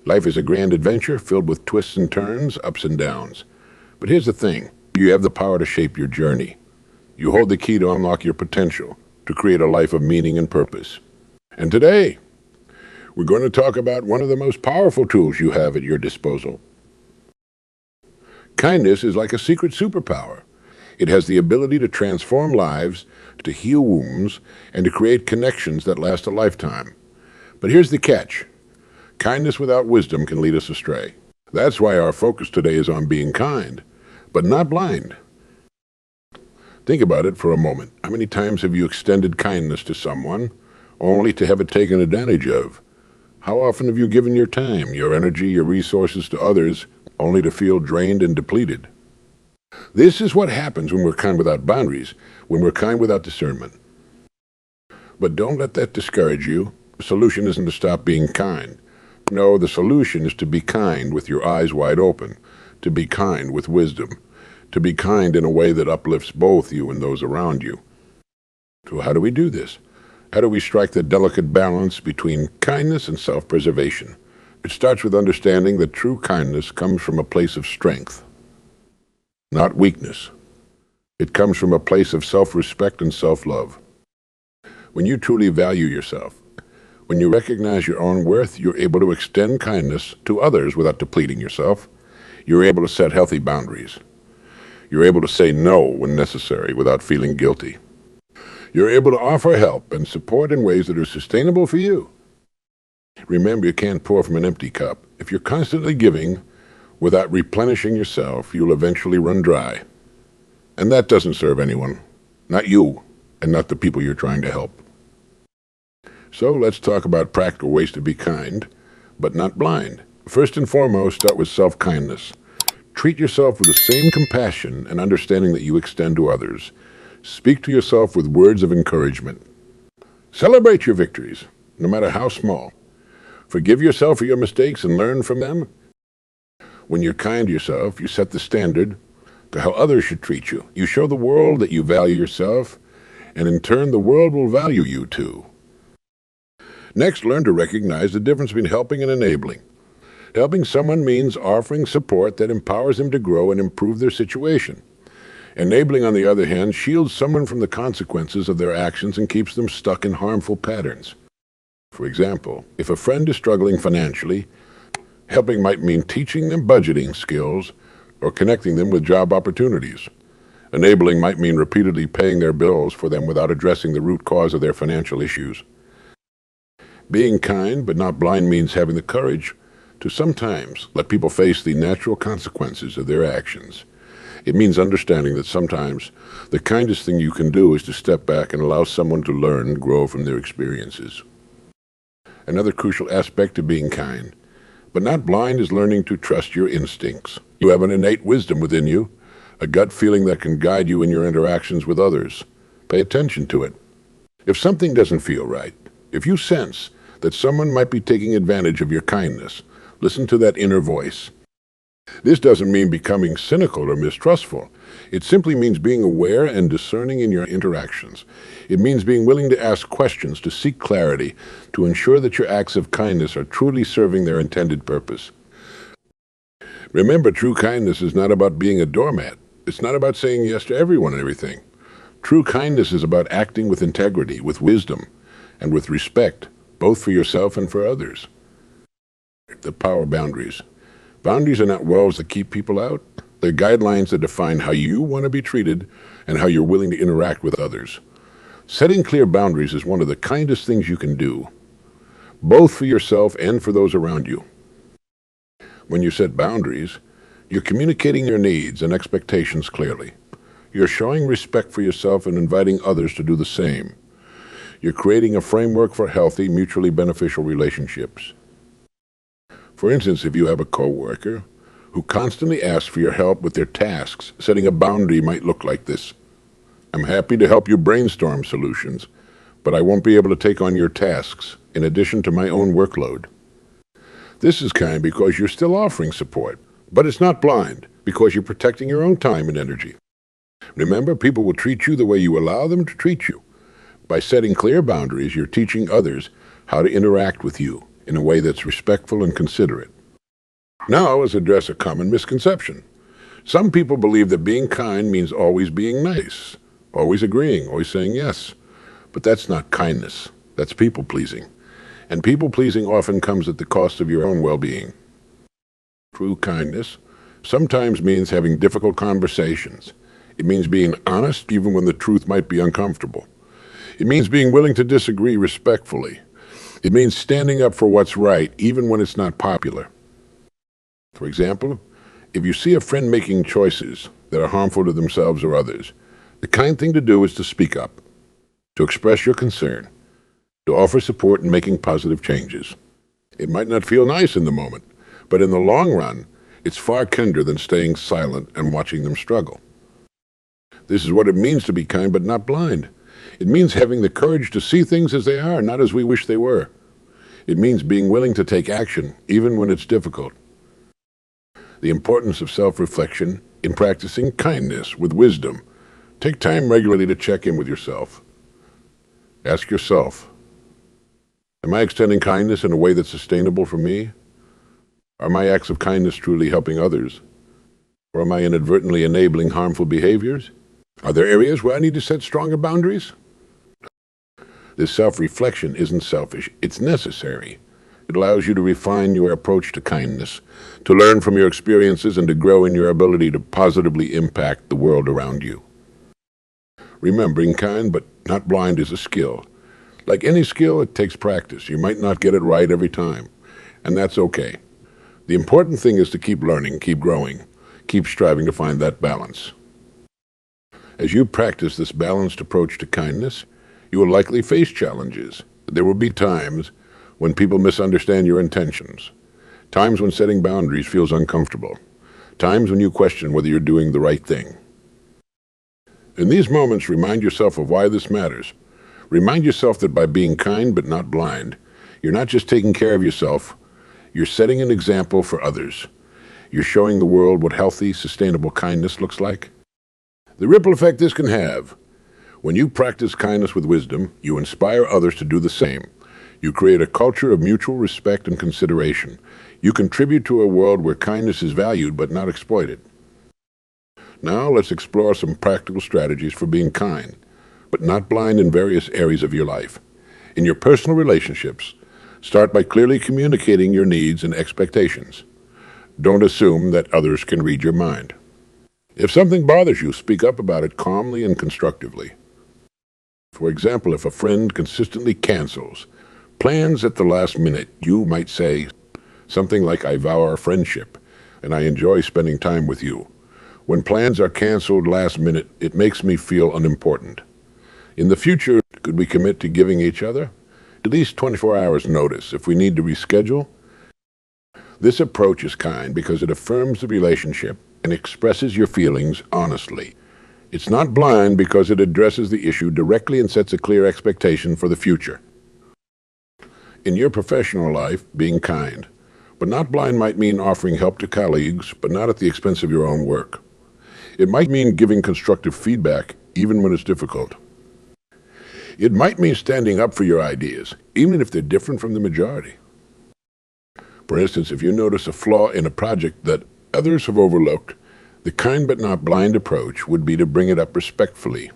Life is a grand adventure filled with twists and turns, ups and downs. But here's the thing. You have the power to shape your journey. You hold the key to unlock your potential, to create a life of meaning and purpose. And today, we're going to talk about one of the most powerful tools you have at your disposal. Kindness is like a secret superpower. It has the ability to transform lives, to heal wounds, and to create connections that last a lifetime. But here's the catch. Kindness without wisdom can lead us astray. That's why our focus today is on being kind, but not blind. Think about it for a moment. How many times have you extended kindness to someone, only to have it taken advantage of? How often have you given your time, your energy, your resources to others, only to feel drained and depleted? This is what happens when we're kind without boundaries, when we're kind without discernment. But don't let that discourage you. The solution isn't to stop being kind. No, the solution is to be kind with your eyes wide open, to be kind with wisdom, to be kind in a way that uplifts both you and those around you. So how do we do this? How do we strike the delicate balance between kindness and self-preservation? It starts with understanding that true kindness comes from a place of strength, not weakness. It comes from a place of self-respect and self-love. When you truly value yourself, when you recognize your own worth, you're able to extend kindness to others without depleting yourself. You're able to set healthy boundaries. You're able to say no when necessary without feeling guilty. You're able to offer help and support in ways that are sustainable for you. Remember, you can't pour from an empty cup. If you're constantly giving without replenishing yourself, you'll eventually run dry. And that doesn't serve anyone, not you, and not the people you're trying to help. So let's talk about practical ways to be kind, but not blind. First and foremost, start with self-kindness. Treat yourself with the same compassion and understanding that you extend to others. Speak to yourself with words of encouragement. Celebrate your victories, no matter how small. Forgive yourself for your mistakes and learn from them. When you're kind to yourself, you set the standard to how others should treat you. You show the world that you value yourself, and in turn, the world will value you too. Next, learn to recognize the difference between helping and enabling. Helping someone means offering support that empowers them to grow and improve their situation. Enabling, on the other hand, shields someone from the consequences of their actions and keeps them stuck in harmful patterns. For example, if a friend is struggling financially, helping might mean teaching them budgeting skills or connecting them with job opportunities. Enabling might mean repeatedly paying their bills for them without addressing the root cause of their financial issues. Being kind but not blind means having the courage to sometimes let people face the natural consequences of their actions. It means understanding that sometimes the kindest thing you can do is to step back and allow someone to learn and grow from their experiences. Another crucial aspect of being kind, but not blind, is learning to trust your instincts. You have an innate wisdom within you, a gut feeling that can guide you in your interactions with others. Pay attention to it. If something doesn't feel right, if you sense that someone might be taking advantage of your kindness, listen to that inner voice. This doesn't mean becoming cynical or mistrustful. It simply means being aware and discerning in your interactions. It means being willing to ask questions, to seek clarity, to ensure that your acts of kindness are truly serving their intended purpose. Remember, true kindness is not about being a doormat. It's not about saying yes to everyone and everything. True kindness is about acting with integrity, with wisdom, and with respect, both for yourself and for others. The power of boundaries. Boundaries are not walls that keep people out. They're guidelines that define how you want to be treated and how you're willing to interact with others. Setting clear boundaries is one of the kindest things you can do, both for yourself and for those around you. When you set boundaries, you're communicating your needs and expectations clearly. You're showing respect for yourself and inviting others to do the same. You're creating a framework for healthy, mutually beneficial relationships. For instance, if you have a coworker who constantly asks for your help with their tasks, setting a boundary might look like this. I'm happy to help you brainstorm solutions, but I won't be able to take on your tasks in addition to my own workload. This is kind because you're still offering support, but it's not blind because you're protecting your own time and energy. Remember, people will treat you the way you allow them to treat you. By setting clear boundaries, you're teaching others how to interact with you in a way that's respectful and considerate. Now let's address a common misconception. Some people believe that being kind means always being nice, always agreeing, always saying yes. But that's not kindness. That's people-pleasing. And people-pleasing often comes at the cost of your own well-being. True kindness sometimes means having difficult conversations. It means being honest even when the truth might be uncomfortable. It means being willing to disagree respectfully. It means standing up for what's right even when it's not popular. For example, if you see a friend making choices that are harmful to themselves or others, the kind thing to do is to speak up, to express your concern, to offer support in making positive changes. It might not feel nice in the moment, but in the long run, it's far kinder than staying silent and watching them struggle. This is what it means to be kind but not blind. It means having the courage to see things as they are, not as we wish they were. It means being willing to take action, even when it's difficult. The importance of self-reflection in practicing kindness with wisdom. Take time regularly to check in with yourself. Ask yourself, am I extending kindness in a way that's sustainable for me? Are my acts of kindness truly helping others? Or am I inadvertently enabling harmful behaviors? Are there areas where I need to set stronger boundaries? This self-reflection isn't selfish, it's necessary. It allows you to refine your approach to kindness, to learn from your experiences and to grow in your ability to positively impact the world around you. Remember, being kind but not blind is a skill. Like any skill, it takes practice. You might not get it right every time, and that's okay. The important thing is to keep learning, keep growing, keep striving to find that balance. As you practice this balanced approach to kindness, you will likely face challenges. There will be times when people misunderstand your intentions, times when setting boundaries feels uncomfortable, times when you question whether you're doing the right thing. In these moments, remind yourself of why this matters. Remind yourself that by being kind but not blind, you're not just taking care of yourself, you're setting an example for others. You're showing the world what healthy, sustainable kindness looks like. The ripple effect this can have. When you practice kindness with wisdom, you inspire others to do the same. You create a culture of mutual respect and consideration. You contribute to a world where kindness is valued but not exploited. Now let's explore some practical strategies for being kind, but not blind in various areas of your life. In your personal relationships, start by clearly communicating your needs and expectations. Don't assume that others can read your mind. If something bothers you, speak up about it calmly and constructively. For example, if a friend consistently cancels plans at the last minute, you might say something like, "I vow our friendship, and I enjoy spending time with you. When plans are canceled last minute, it makes me feel unimportant. In the future, could we commit to giving each other at least 24 hours notice if we need to reschedule?" This approach is kind because it affirms the relationship and expresses your feelings honestly. It's not blind because it addresses the issue directly and sets a clear expectation for the future. In your professional life, being kind, but not blind might mean offering help to colleagues, but not at the expense of your own work. It might mean giving constructive feedback, even when it's difficult. It might mean standing up for your ideas, even if they're different from the majority. For instance, if you notice a flaw in a project that others have overlooked, the kind but not blind approach would be to bring it up respectfully.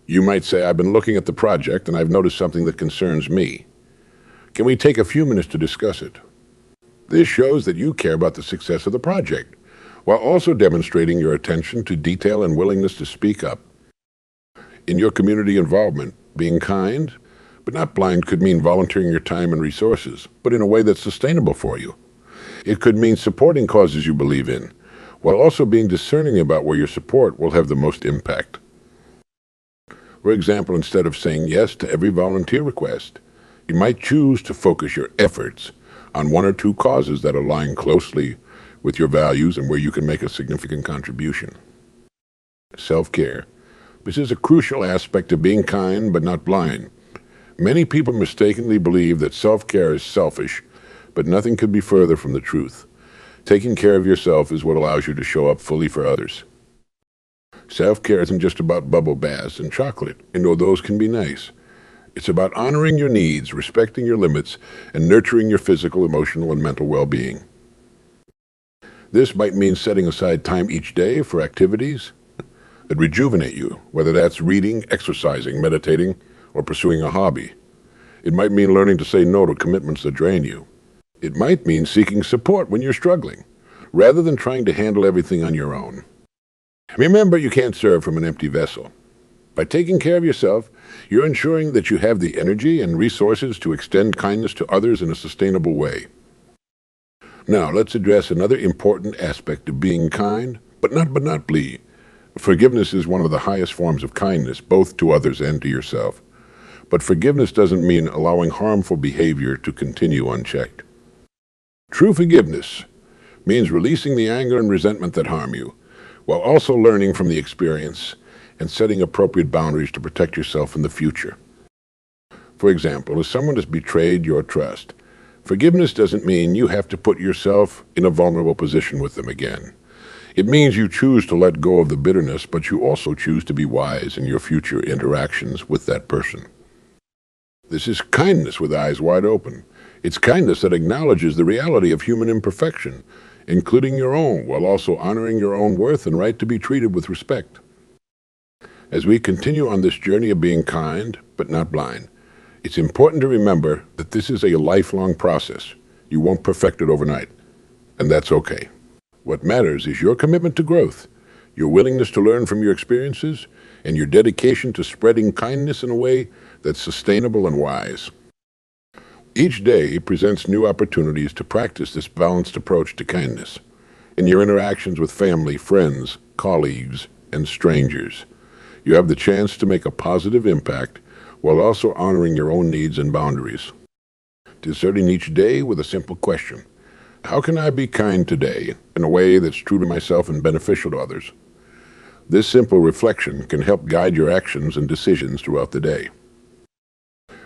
You might say, "I've been looking at the project and I've noticed something that concerns me. Can we take a few minutes to discuss it?" This shows that you care about the success of the project, while also demonstrating your attention to detail and willingness to speak up. In your community involvement, being kind but not blind could mean volunteering your time and resources, but in a way that's sustainable for you. It could mean supporting causes you believe in, while also being discerning about where your support will have the most impact. For example, instead of saying yes to every volunteer request, you might choose to focus your efforts on one or two causes that align closely with your values and where you can make a significant contribution. Self-care. This is a crucial aspect of being kind but not blind. Many people mistakenly believe that self-care is selfish, but nothing could be further from the truth. Taking care of yourself is what allows you to show up fully for others. Self-care isn't just about bubble baths and chocolate, and though those can be nice. It's about honoring your needs, respecting your limits, and nurturing your physical, emotional, and mental well-being. This might mean setting aside time each day for activities that rejuvenate you, whether that's reading, exercising, meditating, or pursuing a hobby. It might mean learning to say no to commitments that drain you. It might mean seeking support when you're struggling, rather than trying to handle everything on your own. Remember, you can't serve from an empty vessel. By taking care of yourself, you're ensuring that you have the energy and resources to extend kindness to others in a sustainable way. Now, let's address another important aspect of being kind, but not bleed. Forgiveness is one of the highest forms of kindness, both to others and to yourself. But forgiveness doesn't mean allowing harmful behavior to continue unchecked. True forgiveness means releasing the anger and resentment that harm you, while also learning from the experience and setting appropriate boundaries to protect yourself in the future. For example, if someone has betrayed your trust, forgiveness doesn't mean you have to put yourself in a vulnerable position with them again. It means you choose to let go of the bitterness, but you also choose to be wise in your future interactions with that person. This is kindness with eyes wide open. It's kindness that acknowledges the reality of human imperfection, including your own, while also honoring your own worth and right to be treated with respect. As we continue on this journey of being kind, but not blind, it's important to remember that this is a lifelong process. You won't perfect it overnight, and that's okay. What matters is your commitment to growth, your willingness to learn from your experiences, and your dedication to spreading kindness in a way that's sustainable and wise. Each day presents new opportunities to practice this balanced approach to kindness in your interactions with family, friends, colleagues, and strangers. You have the chance to make a positive impact while also honoring your own needs and boundaries. Starting each day with a simple question: how can I be kind today in a way that's true to myself and beneficial to others? This simple reflection can help guide your actions and decisions throughout the day.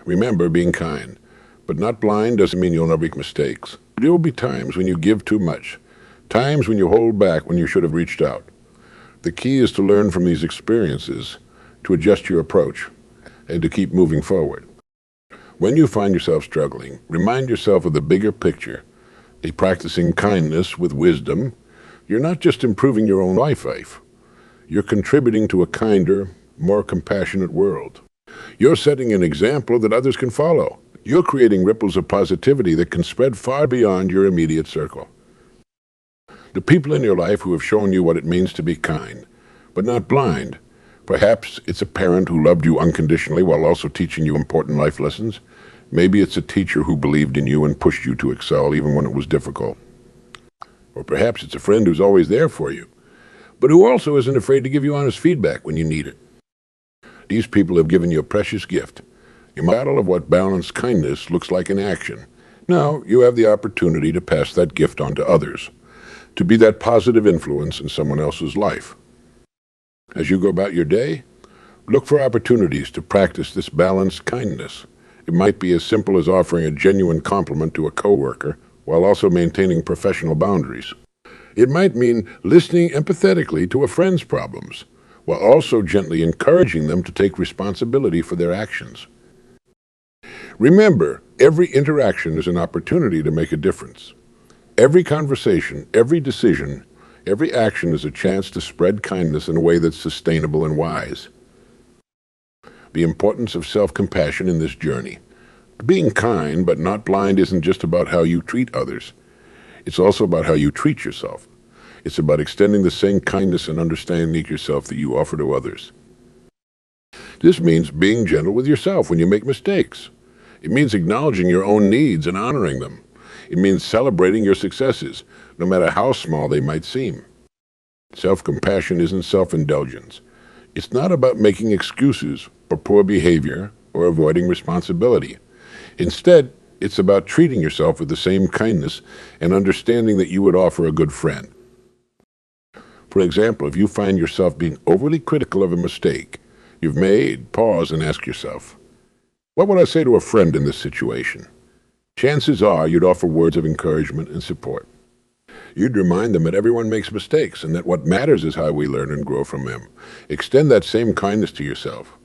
Remember, being kind, but not blind, doesn't mean you'll never make mistakes. There will be times when you give too much, times when you hold back when you should have reached out. The key is to learn from these experiences, to adjust your approach, and to keep moving forward. When you find yourself struggling, remind yourself of the bigger picture. By practicing kindness with wisdom, you're not just improving your own life, you're contributing to a kinder, more compassionate world. You're setting an example that others can follow. You're creating ripples of positivity that can spread far beyond your immediate circle. The people in your life who have shown you what it means to be kind, but not blind. Perhaps it's a parent who loved you unconditionally while also teaching you important life lessons. Maybe it's a teacher who believed in you and pushed you to excel even when it was difficult. Or perhaps it's a friend who's always there for you, but who also isn't afraid to give you honest feedback when you need it. These people have given you a precious gift, a model of what balanced kindness looks like in action. Now you have the opportunity to pass that gift on to others, to be that positive influence in someone else's life. As you go about your day, look for opportunities to practice this balanced kindness. It might be as simple as offering a genuine compliment to a coworker while also maintaining professional boundaries. It might mean listening empathetically to a friend's problems while also gently encouraging them to take responsibility for their actions. Remember, every interaction is an opportunity to make a difference. Every conversation, every decision, every action is a chance to spread kindness in a way that's sustainable and wise. The importance of self-compassion in this journey. Being kind but not blind isn't just about how you treat others. It's also about how you treat yourself. It's about extending the same kindness and understanding yourself that you offer to others. This means being gentle with yourself when you make mistakes. It means acknowledging your own needs and honoring them. It means celebrating your successes, no matter how small they might seem. Self-compassion isn't self-indulgence. It's not about making excuses for poor behavior or avoiding responsibility. Instead, it's about treating yourself with the same kindness and understanding that you would offer a good friend. For example, if you find yourself being overly critical of a mistake you've made, pause and ask yourself, what would I say to a friend in this situation? Chances are you'd offer words of encouragement and support. You'd remind them that everyone makes mistakes and that what matters is how we learn and grow from them. Extend that same kindness to yourself.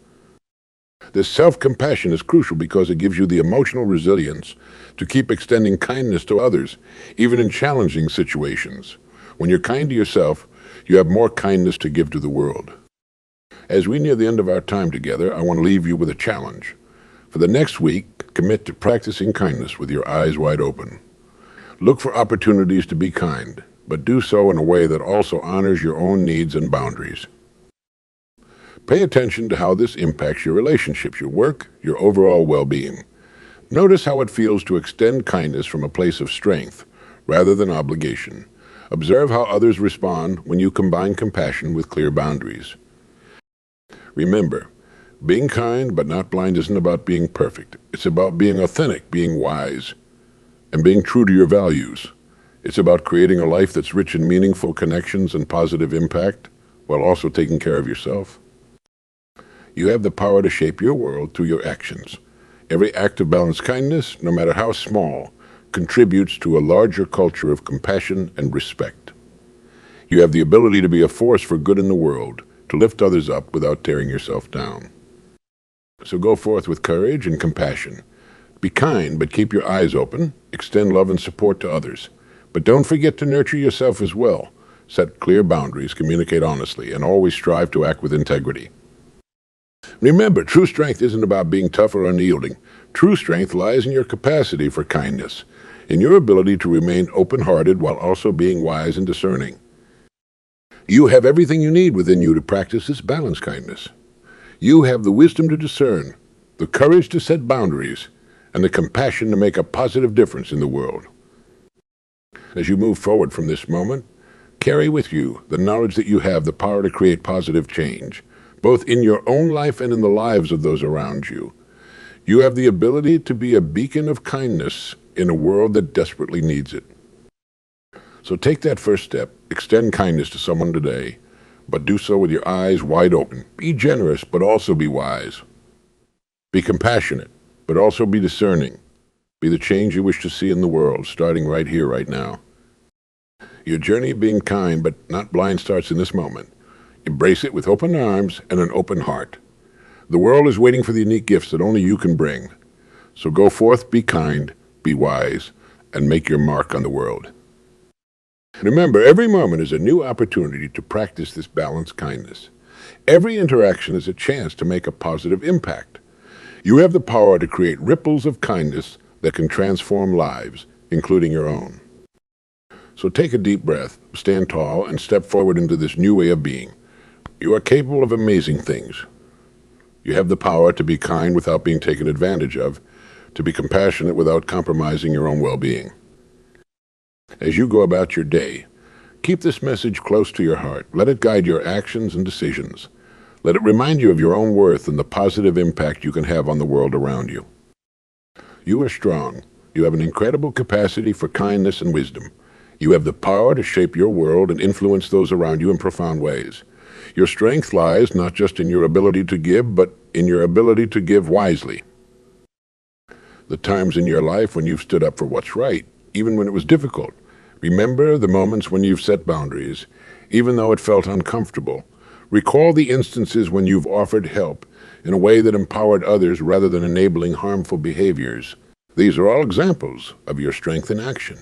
This self-compassion is crucial because it gives you the emotional resilience to keep extending kindness to others, even in challenging situations. When you're kind to yourself, you have more kindness to give to the world. As we near the end of our time together, I want to leave you with a challenge. For the next week, commit to practicing kindness with your eyes wide open. Look for opportunities to be kind, but do so in a way that also honors your own needs and boundaries. Pay attention to how this impacts your relationships, your work, your overall well-being. Notice how it feels to extend kindness from a place of strength rather than obligation. Observe how others respond when you combine compassion with clear boundaries. Remember, being kind but not blind isn't about being perfect. It's about being authentic, being wise, and being true to your values. It's about creating a life that's rich in meaningful connections and positive impact, while also taking care of yourself. You have the power to shape your world through your actions. Every act of balanced kindness, no matter how small, contributes to a larger culture of compassion and respect. You have the ability to be a force for good in the world, to lift others up without tearing yourself down. So go forth with courage and compassion. Be kind, but keep your eyes open. Extend love and support to others. But don't forget to nurture yourself as well. Set clear boundaries, communicate honestly, and always strive to act with integrity. Remember, true strength isn't about being tough or unyielding. True strength lies in your capacity for kindness, in your ability to remain open-hearted while also being wise and discerning. You have everything you need within you to practice this balanced kindness. You have the wisdom to discern, the courage to set boundaries, and the compassion to make a positive difference in the world. As you move forward from this moment, carry with you the knowledge that you have the power to create positive change, both in your own life and in the lives of those around you. You have the ability to be a beacon of kindness in a world that desperately needs it. So take that first step, extend kindness to someone today, but do so with your eyes wide open. Be generous, but also be wise. Be compassionate, but also be discerning. Be the change you wish to see in the world, starting right here, right now. Your journey of being kind, but not blind, starts in this moment. Embrace it with open arms and an open heart. The world is waiting for the unique gifts that only you can bring. So go forth, be kind, be wise, and make your mark on the world. Remember, every moment is a new opportunity to practice this balanced kindness. Every interaction is a chance to make a positive impact. You have the power to create ripples of kindness that can transform lives, including your own. So take a deep breath, stand tall, and step forward into this new way of being. You are capable of amazing things. You have the power to be kind without being taken advantage of, to be compassionate without compromising your own well-being. As you go about your day, keep this message close to your heart. Let it guide your actions and decisions. Let it remind you of your own worth and the positive impact you can have on the world around you. You are strong. You have an incredible capacity for kindness and wisdom. You have the power to shape your world and influence those around you in profound ways. Your strength lies not just in your ability to give, but in your ability to give wisely. The times in your life when you've stood up for what's right, even when it was difficult. Remember the moments when you've set boundaries, even though it felt uncomfortable. Recall the instances when you've offered help in a way that empowered others rather than enabling harmful behaviors. These are all examples of your strength in action.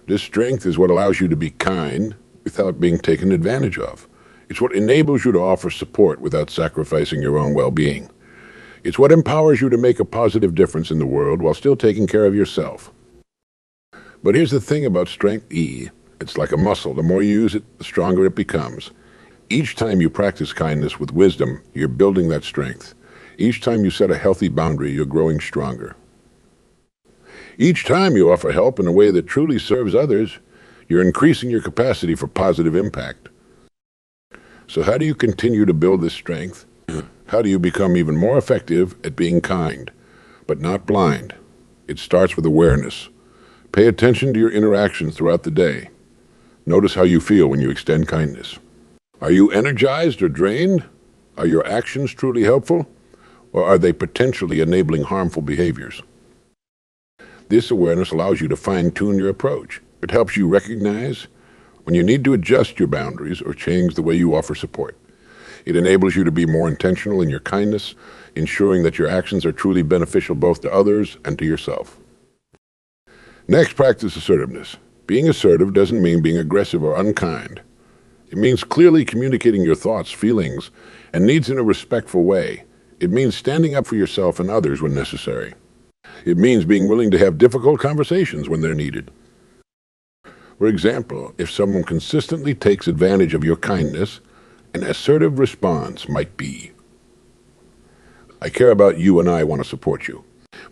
This strength is what allows you to be kind without being taken advantage of. It's what enables you to offer support without sacrificing your own well-being. It's what empowers you to make a positive difference in the world while still taking care of yourself. But here's the thing about strength E. It's like a muscle. The more you use it, the stronger it becomes. Each time you practice kindness with wisdom, you're building that strength. Each time you set a healthy boundary, you're growing stronger. Each time you offer help in a way that truly serves others, you're increasing your capacity for positive impact. So how do you continue to build this strength? How do you become even more effective at being kind, but not blind? It starts with awareness. Pay attention to your interactions throughout the day. Notice how you feel when you extend kindness. Are you energized or drained? Are your actions truly helpful? Or are they potentially enabling harmful behaviors? This awareness allows you to fine-tune your approach. It helps you recognize when you need to adjust your boundaries or change the way you offer support. It enables you to be more intentional in your kindness, ensuring that your actions are truly beneficial both to others and to yourself. Next, practice assertiveness. Being assertive doesn't mean being aggressive or unkind. It means clearly communicating your thoughts, feelings, and needs in a respectful way. It means standing up for yourself and others when necessary. It means being willing to have difficult conversations when they're needed. For example, if someone consistently takes advantage of your kindness, an assertive response might be, "I care about you and I want to support you.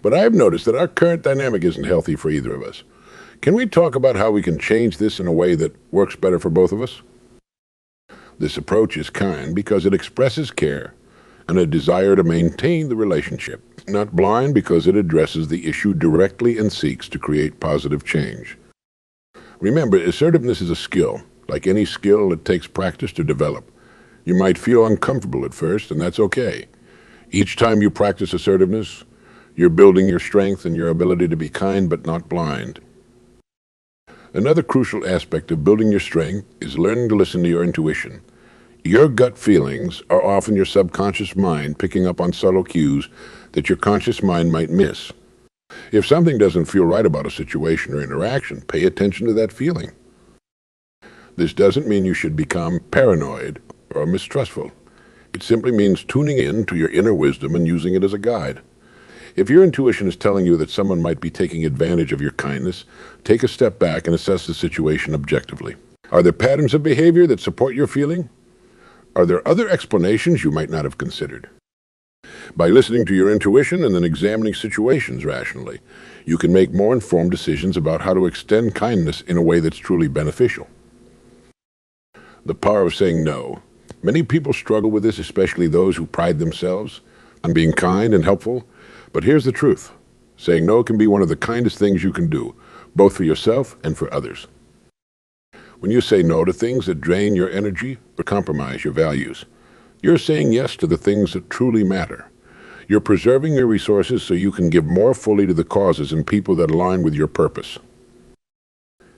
But I've noticed that our current dynamic isn't healthy for either of us. Can we talk about how we can change this in a way that works better for both of us?" This approach is kind because it expresses care and a desire to maintain the relationship, not blind because it addresses the issue directly and seeks to create positive change. Remember, assertiveness is a skill. Like any skill, it takes practice to develop. You might feel uncomfortable at first, and that's okay. Each time you practice assertiveness, you're building your strength and your ability to be kind but not blind. Another crucial aspect of building your strength is learning to listen to your intuition. Your gut feelings are often your subconscious mind picking up on subtle cues that your conscious mind might miss. If something doesn't feel right about a situation or interaction, pay attention to that feeling. This doesn't mean you should become paranoid or mistrustful. It simply means tuning in to your inner wisdom and using it as a guide. If your intuition is telling you that someone might be taking advantage of your kindness, take a step back and assess the situation objectively. Are there patterns of behavior that support your feeling? Are there other explanations you might not have considered? By listening to your intuition and then examining situations rationally, you can make more informed decisions about how to extend kindness in a way that's truly beneficial. The power of saying no. Many people struggle with this, especially those who pride themselves on being kind and helpful. But here's the truth. Saying no can be one of the kindest things you can do, both for yourself and for others. When you say no to things that drain your energy or compromise your values, you're saying yes to the things that truly matter. You're preserving your resources so you can give more fully to the causes and people that align with your purpose.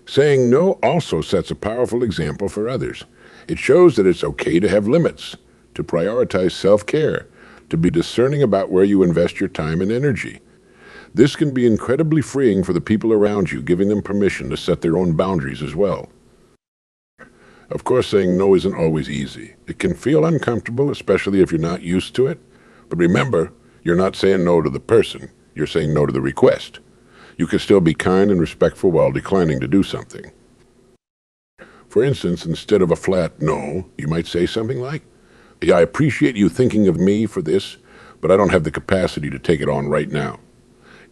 Saying no also sets a powerful example for others. It shows that it's okay to have limits, to prioritize self-care, to be discerning about where you invest your time and energy. This can be incredibly freeing for the people around you, giving them permission to set their own boundaries as well. Of course, saying no isn't always easy. It can feel uncomfortable, especially if you're not used to it. But remember, you're not saying no to the person. You're saying no to the request. You can still be kind and respectful while declining to do something. For instance, instead of a flat no, you might say something like, "Yeah, I appreciate you thinking of me for this, but I don't have the capacity to take it on right now.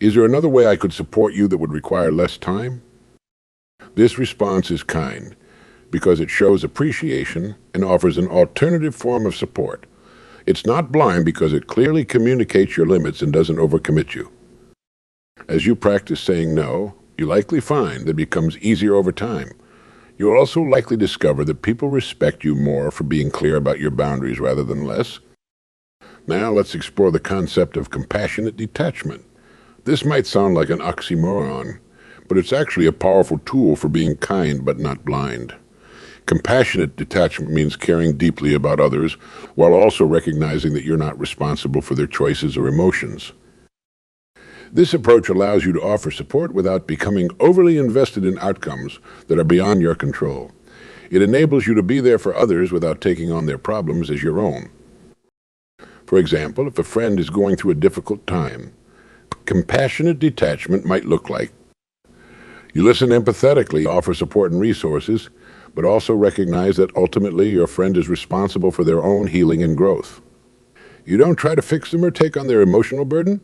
Is there another way I could support you that would require less time?" This response is kind because it shows appreciation and offers an alternative form of support. It's not blind because it clearly communicates your limits and doesn't overcommit you. As you practice saying no, you likely find that it becomes easier over time. You'll also likely discover that people respect you more for being clear about your boundaries rather than less. Now let's explore the concept of compassionate detachment. This might sound like an oxymoron, but it's actually a powerful tool for being kind but not blind. Compassionate detachment means caring deeply about others while also recognizing that you're not responsible for their choices or emotions. This approach allows you to offer support without becoming overly invested in outcomes that are beyond your control. It enables you to be there for others without taking on their problems as your own. For example, if a friend is going through a difficult time, compassionate detachment might look like you listen empathetically, offer support and resources, but also recognize that ultimately your friend is responsible for their own healing and growth. You don't try to fix them or take on their emotional burden.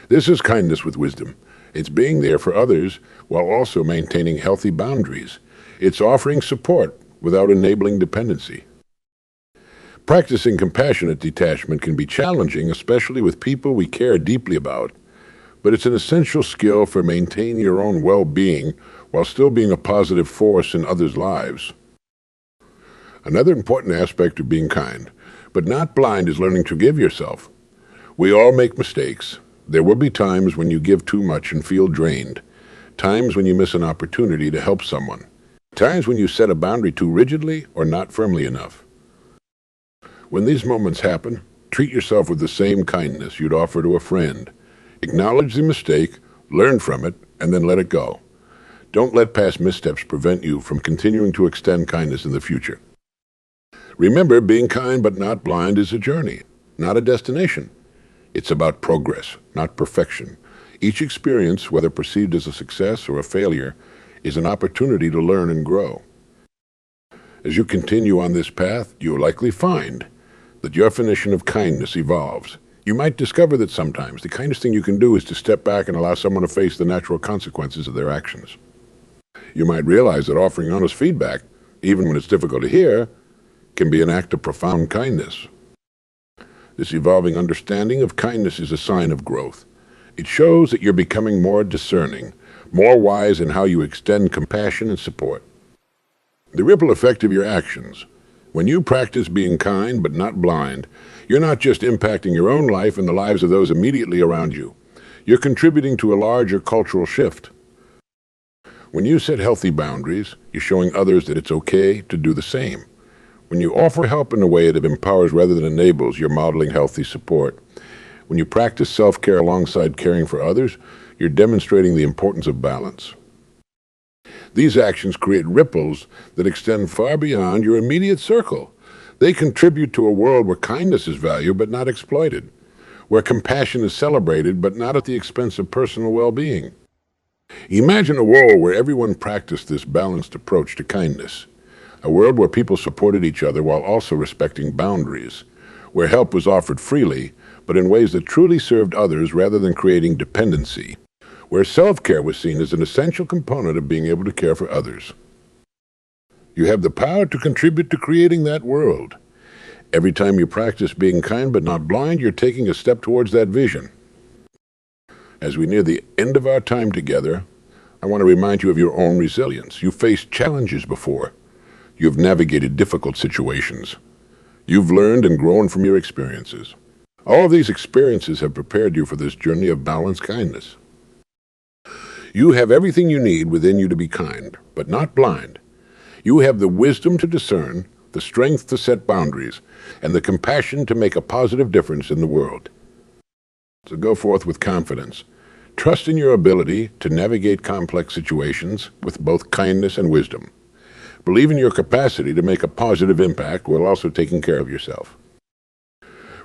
This is kindness with wisdom. It's being there for others while also maintaining healthy boundaries. It's offering support without enabling dependency. Practicing compassionate detachment can be challenging, especially with people we care deeply about, but it's an essential skill for maintaining your own well-being while still being a positive force in others' lives. Another important aspect of being kind, but not blind, is learning to give yourself. We all make mistakes. There will be times when you give too much and feel drained, times when you miss an opportunity to help someone, times when you set a boundary too rigidly or not firmly enough. When these moments happen, treat yourself with the same kindness you'd offer to a friend. Acknowledge the mistake, learn from it, and then let it go. Don't let past missteps prevent you from continuing to extend kindness in the future. Remember, being kind but not blind is a journey, not a destination. It's about progress, not perfection. Each experience, whether perceived as a success or a failure, is an opportunity to learn and grow. As you continue on this path, you will likely find that your definition of kindness evolves. You might discover that sometimes the kindest thing you can do is to step back and allow someone to face the natural consequences of their actions. You might realize that offering honest feedback, even when it's difficult to hear, can be an act of profound kindness. This evolving understanding of kindness is a sign of growth. It shows that you're becoming more discerning, more wise in how you extend compassion and support. The ripple effect of your actions. When you practice being kind but not blind, you're not just impacting your own life and the lives of those immediately around you. You're contributing to a larger cultural shift. When you set healthy boundaries, you're showing others that it's okay to do the same. When you offer help in a way that empowers rather than enables, you're modeling healthy support. When you practice self-care alongside caring for others, you're demonstrating the importance of balance. These actions create ripples that extend far beyond your immediate circle. They contribute to a world where kindness is valued but not exploited, where compassion is celebrated but not at the expense of personal well-being. Imagine a world where everyone practiced this balanced approach to kindness, a world where people supported each other while also respecting boundaries, where help was offered freely but in ways that truly served others rather than creating dependency, where self-care was seen as an essential component of being able to care for others. You have the power to contribute to creating that world. Every time you practice being kind but not blind, you're taking a step towards that vision. As we near the end of our time together, I want to remind you of your own resilience. You've faced challenges before. You've navigated difficult situations. You've learned and grown from your experiences. All of these experiences have prepared you for this journey of balanced kindness. You have everything you need within you to be kind, but not blind. You have the wisdom to discern, the strength to set boundaries, and the compassion to make a positive difference in the world. So go forth with confidence. Trust in your ability to navigate complex situations with both kindness and wisdom. Believe in your capacity to make a positive impact while also taking care of yourself.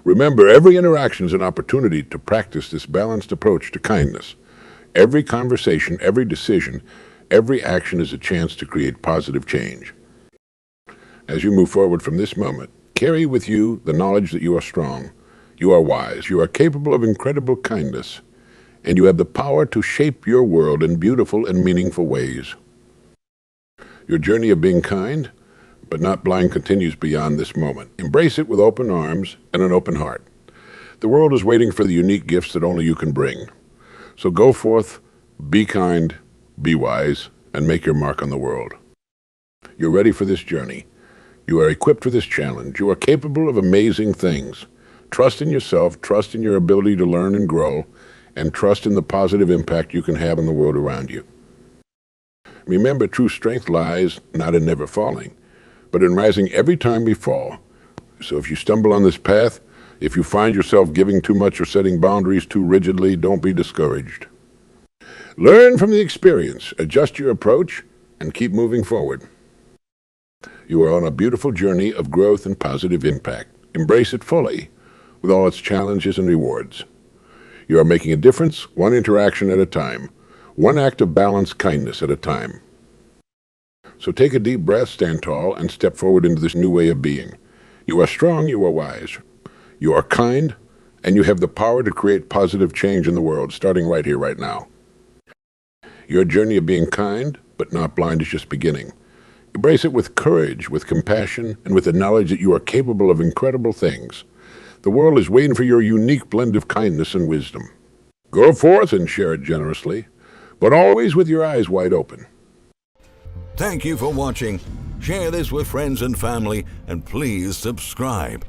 Remember, every interaction is an opportunity to practice this balanced approach to kindness. Every conversation, every decision, every action is a chance to create positive change. As you move forward from this moment, carry with you the knowledge that you are strong, you are wise, you are capable of incredible kindness, and you have the power to shape your world in beautiful and meaningful ways. Your journey of being kind, but not blind, continues beyond this moment. Embrace it with open arms and an open heart. The world is waiting for the unique gifts that only you can bring. So go forth, be kind, be wise, and make your mark on the world. You're ready for this journey. You are equipped for this challenge. You are capable of amazing things. Trust in yourself, trust in your ability to learn and grow, and trust in the positive impact you can have on the world around you. Remember, true strength lies not in never falling, but in rising every time we fall. So if you stumble on this path, if you find yourself giving too much or setting boundaries too rigidly, don't be discouraged. Learn from the experience, adjust your approach, and keep moving forward. You are on a beautiful journey of growth and positive impact. Embrace it fully, with all its challenges and rewards. You are making a difference, one interaction at a time, one act of balanced kindness at a time. So take a deep breath, stand tall, and step forward into this new way of being. You are strong, you are wise. You are kind, and you have the power to create positive change in the world, starting right here, right now. Your journey of being kind, but not blind, is just beginning. Embrace it with courage, with compassion, and with the knowledge that you are capable of incredible things. The world is waiting for your unique blend of kindness and wisdom. Go forth and share it generously, but always with your eyes wide open. Thank you for watching. Share this with friends and family, and please subscribe.